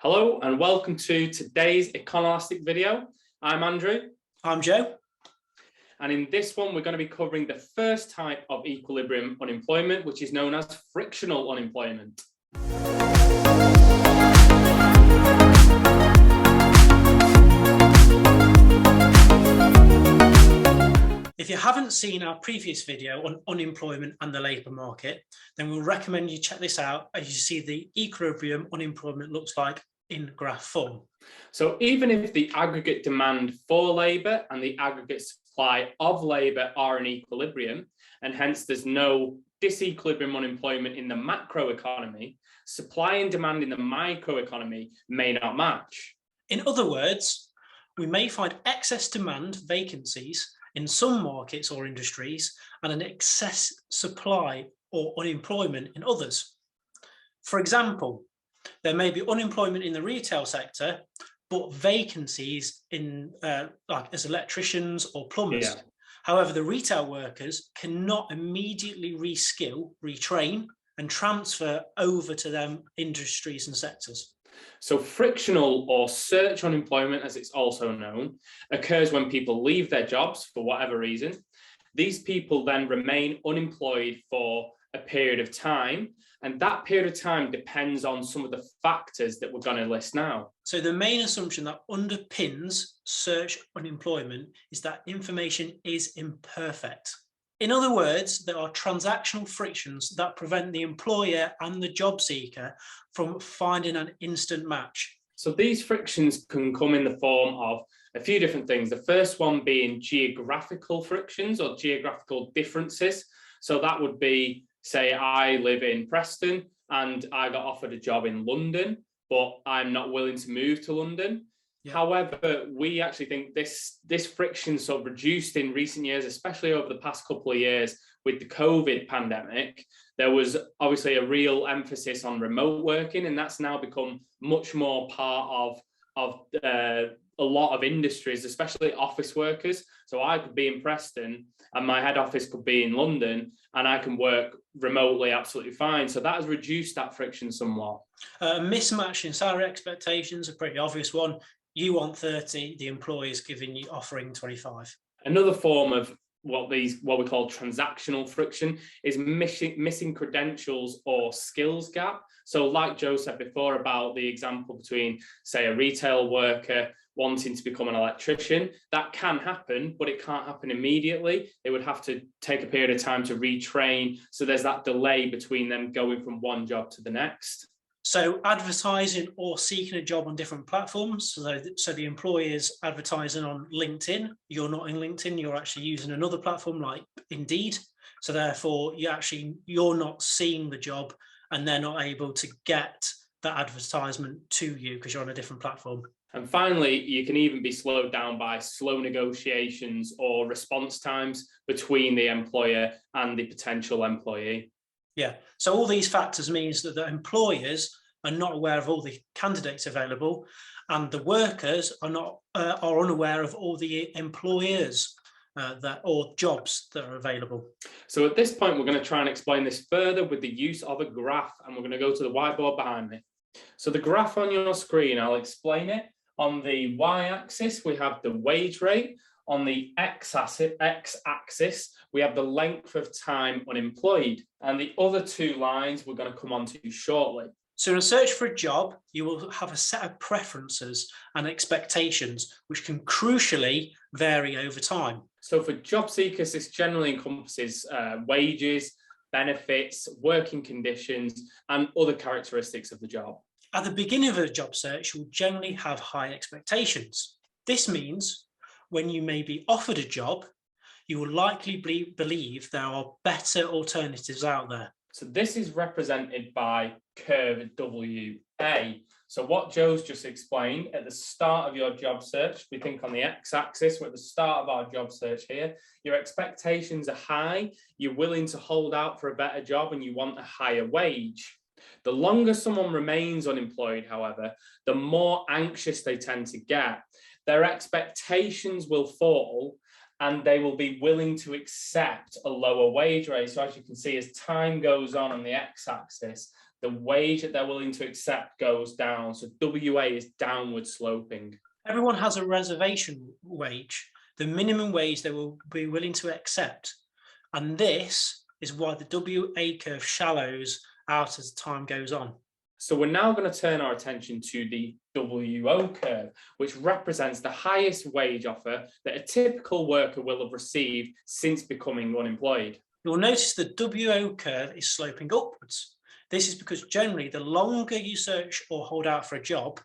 Hello and welcome to today's Econolastic video. I'm Andrew. I'm Joe. And in this one, we're going to be covering the first type of equilibrium unemployment, which is known as frictional unemployment. If you haven't seen our previous video on unemployment and the labour market, then we'll recommend you check this out as you see the equilibrium unemployment looks like in graph form. So even if the aggregate demand for labour and the aggregate supply of labour are in equilibrium, and hence there's no disequilibrium unemployment in the macroeconomy, supply and demand in the microeconomy may not match. In other words, we may find excess demand vacancies in some markets or industries and an excess supply or unemployment in others. For example, there may be unemployment in the retail sector, but vacancies in like as electricians or plumbers. Yeah. However, the retail workers cannot immediately reskill, retrain, and transfer over to them industries and sectors. So frictional or search unemployment, as it's also known, occurs when people leave their jobs for whatever reason. These people then remain unemployed for a period of time, and that period of time depends on some of the factors that we're going to list now. So the main assumption that underpins search unemployment is that information is imperfect. In other words, there are transactional frictions that prevent the employer and the job seeker from finding an instant match. So these frictions can come in the form of a few different things. The first one being geographical frictions or geographical differences. So that would be, say, I live in Preston and I got offered a job in London, but I'm not willing to move to London. Yeah. However, we actually think this friction sort of reduced in recent years, especially over the past couple of years with the COVID pandemic. There was obviously a real emphasis on remote working, and that's now become much more part of a lot of industries, especially office workers. So I could be in Preston and my head office could be in London and I can work remotely absolutely fine. So that has reduced that friction somewhat. Mismatch in salary expectations, a pretty obvious one. You want 30, the employer is offering 25. Another form of what we call transactional friction is missing credentials or skills gap. So like Joe said before about the example between, say, a retail worker wanting to become an electrician, that can happen, but it can't happen immediately. They would have to take a period of time to retrain. So there's that delay between them going from one job to the next. So advertising or seeking a job on different platforms. So the employer is advertising on LinkedIn. You're not in LinkedIn. You're actually using another platform like Indeed. So therefore, you're not seeing the job, and they're not able to get that advertisement to you because you're on a different platform. And finally, you can even be slowed down by slow negotiations or response times between the employer and the potential employee. Yeah, so all these factors means that the employers are not aware of all the candidates available, and the workers are unaware of all the employers or jobs that are available. So at this point, we're going to try and explain this further with the use of a graph, and we're going to go to the whiteboard behind me. So the graph on your screen, I'll explain it. On the y-axis, we have the wage rate. On the x-axis, we have the length of time unemployed. And the other two lines we're going to come on to shortly. So in a search for a job, you will have a set of preferences and expectations, which can crucially vary over time. So for job seekers, this generally encompasses wages, benefits, working conditions, and other characteristics of the job. At the beginning of a job search, you'll generally have high expectations. This means when you may be offered a job, you will likely believe there are better alternatives out there. So this is represented by curve WA. So what Joe's just explained, at the start of your job search, we think on the x-axis, we're at the start of our job search here, your expectations are high, you're willing to hold out for a better job, and you want a higher wage. The longer someone remains unemployed, however, the more anxious they tend to get. Their expectations will fall, and they will be willing to accept a lower wage rate. So as you can see, as time goes on the x-axis, the wage that they're willing to accept goes down. So WA is downward sloping. Everyone has a reservation wage, the minimum wage they will be willing to accept. And this is why the WA curve shallows out as time goes on. So we're now going to turn our attention to the WO curve, which represents the highest wage offer that a typical worker will have received since becoming unemployed. You'll notice the WO curve is sloping upwards. This is because generally the longer you search or hold out for a job,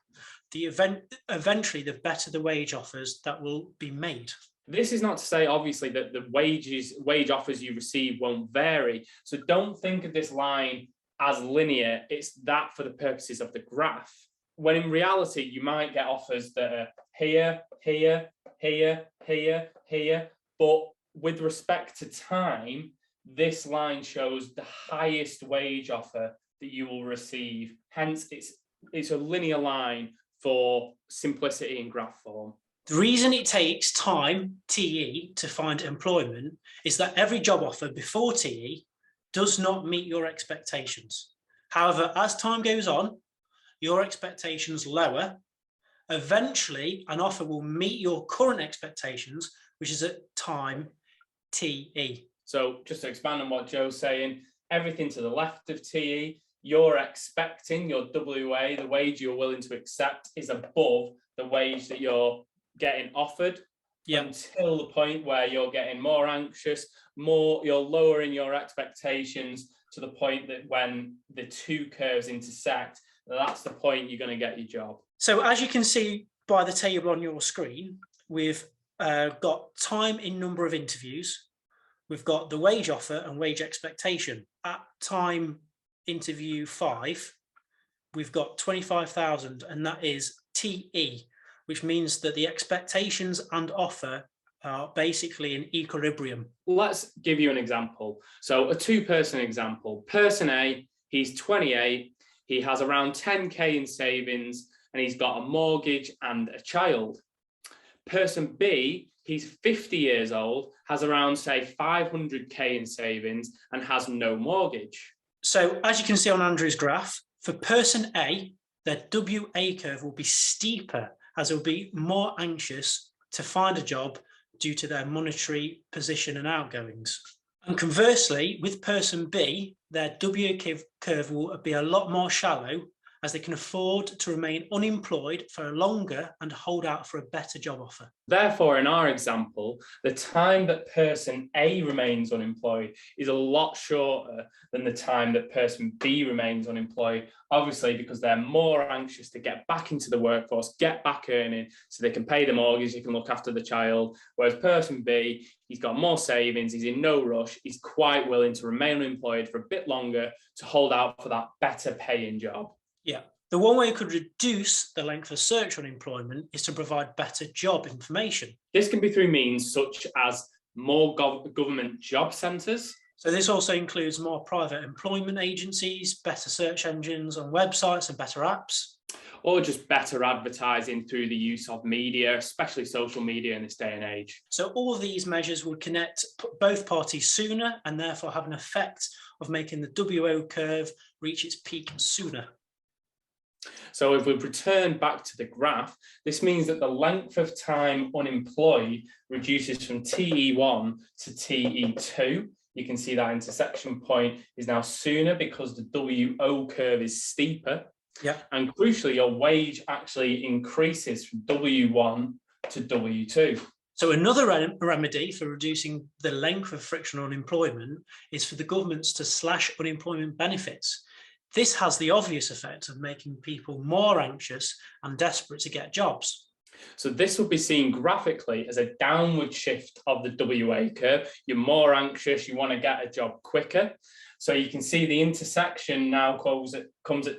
eventually the better the wage offers that will be made. This is not to say, obviously, that the wage offers you receive won't vary. So don't think of this line as linear. It's that for the purposes of the graph. When in reality, you might get offers that are here, here, here, here, here. But with respect to time, this line shows the highest wage offer that you will receive. Hence, it's a linear line for simplicity in graph form. The reason it takes time, TE, to find employment is that every job offer before TE does not meet your expectations. However, as time goes on, your expectations lower. Eventually, an offer will meet your current expectations, which is at time TE. So just to expand on what Joe's saying, everything to the left of TE, you're expecting your WA, the wage you're willing to accept, is above the wage that you're getting offered. Yep. Until the point where you're getting more anxious, you're lowering your expectations to the point that when the two curves intersect, that's the point you're going to get your job. So as you can see by the table on your screen, we've got time in number of interviews. We've got the wage offer and wage expectation. At time interview 5, we've got 25,000, and that is TE, which means that the expectations and offer are basically in equilibrium. Let's give you an example. So a two-person example. Person A, he's 28, he has around 10K in savings, and he's got a mortgage and a child. Person B, he's 50 years old, has around, say, 500K in savings, and has no mortgage. So as you can see on Andrew's graph, for person A, their WA curve will be steeper, as they'll be more anxious to find a job due to their monetary position and outgoings. And conversely, with person B, their WA curve will be a lot more shallow, as they can afford to remain unemployed for longer and hold out for a better job offer. Therefore, in our example, the time that person A remains unemployed is a lot shorter than the time that person B remains unemployed, obviously because they're more anxious to get back into the workforce, get back earning, so they can pay the mortgage, they can look after the child. Whereas person B, he's got more savings, he's in no rush, he's quite willing to remain unemployed for a bit longer to hold out for that better paying job. Yeah. The one way you could reduce the length of search unemployment is to provide better job information. This can be through means such as more government job centres. So this also includes more private employment agencies, better search engines on websites and better apps. Or just better advertising through the use of media, especially social media in this day and age. So all of these measures would connect both parties sooner and therefore have an effect of making the WO curve reach its peak sooner. So if we return back to the graph, this means that the length of time unemployed reduces from TE1 to TE2. You can see that intersection point is now sooner because the WO curve is steeper. Yeah. And crucially, your wage actually increases from W1 to W2. So another remedy for reducing the length of frictional unemployment is for the governments to slash unemployment benefits. This has the obvious effect of making people more anxious and desperate to get jobs. So this will be seen graphically as a downward shift of the WA curve. You're more anxious, you want to get a job quicker. So you can see the intersection now comes at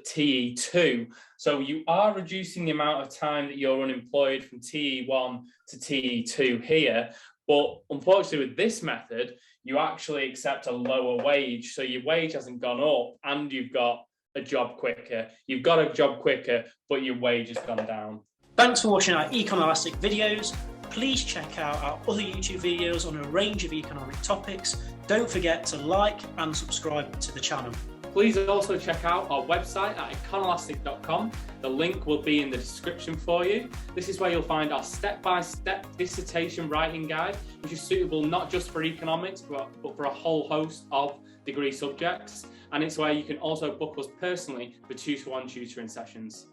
TE2. So you are reducing the amount of time that you're unemployed from TE1 to TE2 here. But unfortunately with this method, you actually accept a lower wage. So your wage hasn't gone up and you've got a job quicker. You've got a job quicker, but your wage has gone down. Thanks for watching our Econ Elastic videos. Please check out our other YouTube videos on a range of economic topics. Don't forget to like and subscribe to the channel. Please also check out our website at econolastic.com. The link will be in the description for you. This is where you'll find our step-by-step dissertation writing guide, which is suitable not just for economics, but for a whole host of degree subjects. And it's where you can also book us personally for 2-to-1 tutoring sessions.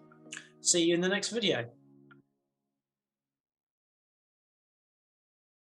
See you in the next video.